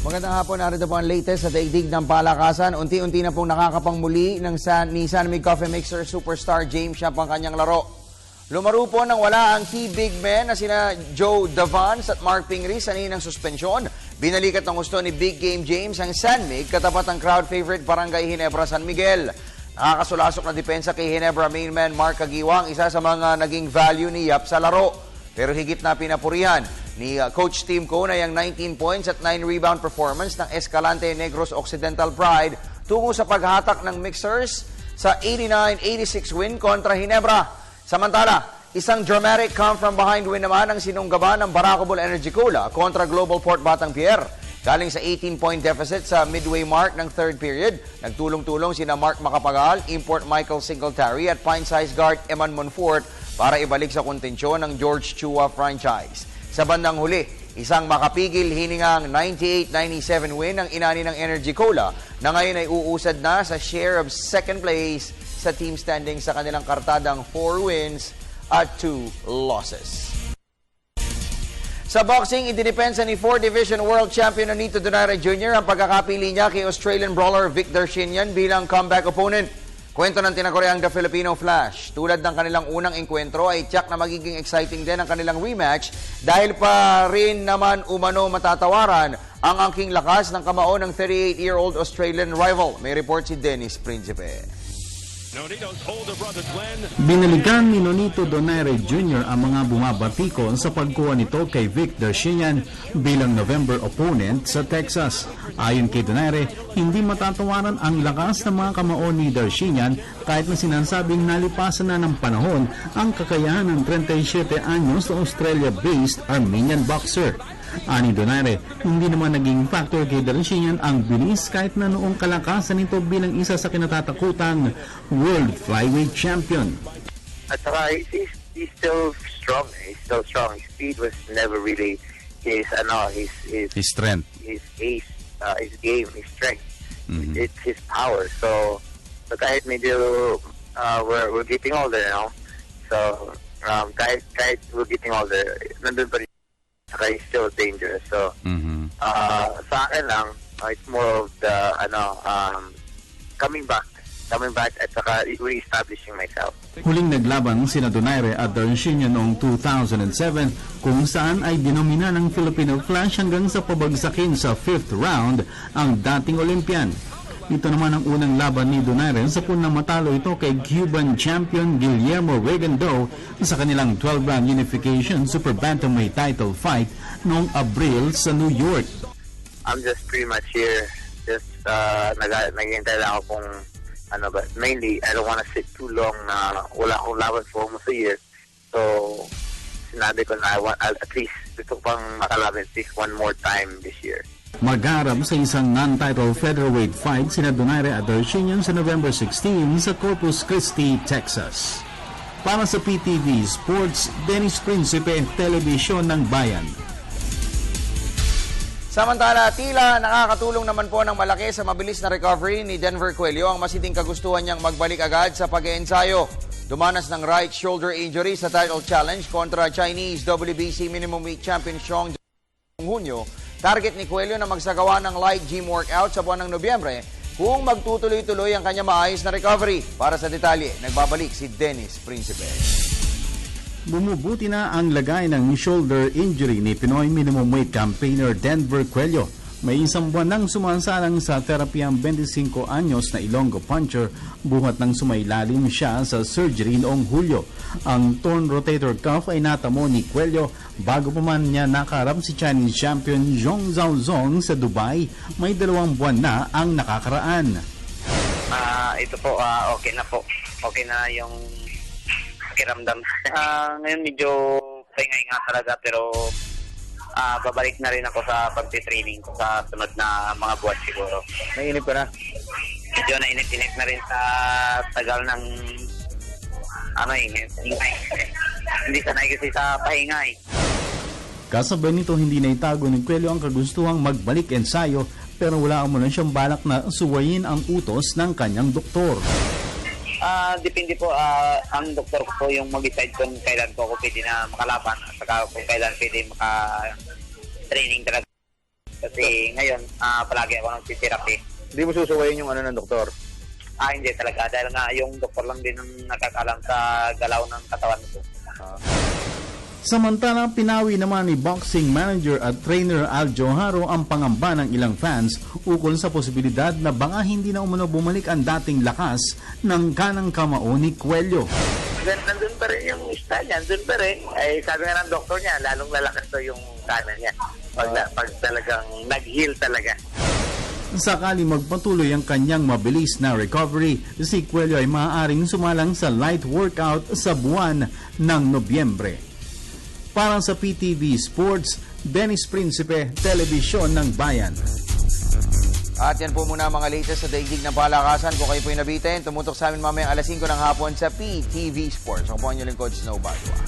Magandang hapon, narito po ang latest sa daigdig ng palakasan. Unti-unti na pong nakakapangmuli ni San Mig Coffee Mixer superstar James Champ ang kanyang laro. Lumaro po nang wala ang key big men na sina Joe Davance at Mark Pingri sa ng suspensyon. Binalikat ng gusto ni Big Game James ang San Mig katapat ng crowd favorite Barangay Ginebra San Miguel. Nakakasulasok na depensa kay Ginebra mainman Mark Agiwang, isa sa mga naging value ni Yap sa laro. Pero higit na pinapurihan ni Coach Tim Cone ay ang 19 points at 9 rebound performance ng Escalante Negros Occidental Pride tungo sa paghatak ng Mixers sa 89-86 win kontra Ginebra. Samantala, isang dramatic come-from-behind win naman ang sinunggaban ng Baracobol Energy Cola kontra Global Port Batanguer. Galing sa 18-point deficit sa midway mark ng third period, nagtulong-tulong sina Mark Macapagal, Import Michael Singletary at Pine-size guard Eman Monfort para ibalik sa kontensyon ng George Chua franchise. Sa bandang huli, isang makapigil hiningang 98-97 win ang inani ng Energy Cola na ngayon ay uusad na sa share of second place sa team standing sa kanilang kartadang 4 wins at 2 losses. Sa boxing, ididepensa ni 4th Division World Champion Nonito Donaire Jr. ang pagkakapili niya kay Australian brawler Victor Shinyan bilang comeback opponent. Kwento ng tinakoreang The Filipino Flash. Tulad ng kanilang unang enkwentro ay tiyak na magiging exciting din ang kanilang rematch dahil pa rin naman umano matatawaran ang angking lakas ng kamao ng 38-year-old Australian rival. May report si Dennis Principe. Binalikan ni Nonito Donaire Jr. ang mga bumabatikon sa pagkuha nito kay Victor Shinyan bilang November opponent sa Texas. Ayon kay Donaire, hindi matatawaran ang lakas ng mga kamao ni Shinyan kahit na sinasabing nalipasan na ng panahon ang kakayahan ng 37 anyos na Australia-based Armenian boxer. Ani Donaire, hindi naman naging factor kay Shinyan ang bilis kahit na noong kalakasan nito bilang isa sa kinatatakutang World Flyweight Champion. At saka, he's still strong. He's still strong. His speed was never really his strength. His ace, his game, his strength. It's his power. So kahit medyo we're getting older now. So kahit we're getting older, nandun pa rin. He's still dangerous. So sa akin lang, it's more of the coming back at saka re-establishing myself. Huling naglaban sina Donaire at Shinyan noong 2007 kung saan ay dinomina ng Filipino Flash hanggang sa pabagsakin sa 5th round ang dating Olympian. Ito naman ang unang laban ni Donaire sa punang matalo ito kay Cuban champion Guillermo Regando sa kanilang 12-round unification super bantamweight title fight noong Abril sa New York. I'm just pretty much here. Just naghihintay lang ako kung but mainly I don't want to sit too long na wala akong laban for almost a year. So sinabi ko na at least gusto pang makalaban at least one more time this year. Magharap sa isang non-title featherweight fight sina Donaire at Shinyan sa November 16 sa Corpus Christi, Texas. Para sa PTV Sports, Dennis Principe, Telebisyon ng Bayan. Samantala, tila nakakatulong naman po ng malaki sa mabilis na recovery ni Denver Cuello ang masiting kagustuhan niyang magbalik agad sa pag-eensayo. Dumanas ng right shoulder injury sa title challenge kontra Chinese WBC minimum weight champion Xiong Hunyo. Target ni Cuello na magsagawa ng light gym workout sa buwan ng Nobyembre kung magtutuloy-tuloy ang kanya maayos na recovery. Para sa detalye, nagbabalik si Dennis Principe. Bumubuti na ang lagay ng shoulder injury ni Pinoy minimum weight campaigner Denver Cuello. May isang buwan nang sumasalang sa therapy ang 25 anyos na Ilonggo puncher buhat nang sumailalim siya sa surgery noong Hulyo. Ang torn rotator cuff ay natamo ni Cuello bago pa man niya nakaharap si Chinese champion Zhong Zhaozong sa Dubai. May 2 buwan na ang nakakaraan. Ito po, okay na po. Okay na yung pakiramdam. Ngayon medyo paingay nga talaga pero babalik na rin ako sa pagtitraining ko sa sunod na mga buwan siguro. Nainip ka na? Medyo nainip-inip na rin sa tagal ng hingay. Hindi sanay kasi sa pahingay. Kasabay nito, hindi na itago ni Cuello ang kagustuhang magbalik ensayo pero wala mo na siyang balak na suwayin ang utos ng kanyang doktor. Depende po, ang doktor ko po yung mag-decide kung kailan po ako pwede na makalaban at saka kung kailan pwede maka-training talaga. Kasi ngayon, palagi ako nagtitherapy. Hindi mo susuwayin yung ano ng doktor? Hindi talaga. Dahil nga yung doktor lang din ang nakakalam sa galaw ng katawan ko. Samantala, pinawi naman ni boxing manager at trainer Al Joharo ang pangamba ng ilang fans ukol sa posibilidad na baka hindi na umano bumalik ang dating lakas ng kanang kamao ni Cuello. Nandun pa rin yung style niya, nandun pa rin. Ay, sabi nga ng doktor niya, lalong lalakas to yung kanan niya. Pag talagang nag-heal talaga. Sakali magpatuloy ang kanyang mabilis na recovery, si Cuello ay maaaring sumalang sa light workout sa buwan ng Nobyembre. Para sa PTV Sports, Dennis Principe, Telebisyon ng Bayan. At yan po muna ang mga latest sa daigdig ng palakasan. Kung kayo po yung nabitin, tumutok sa amin mamayang alas 5 ng hapon sa PTV Sports. Ako po ang inyong lingkod, Snow Bagua.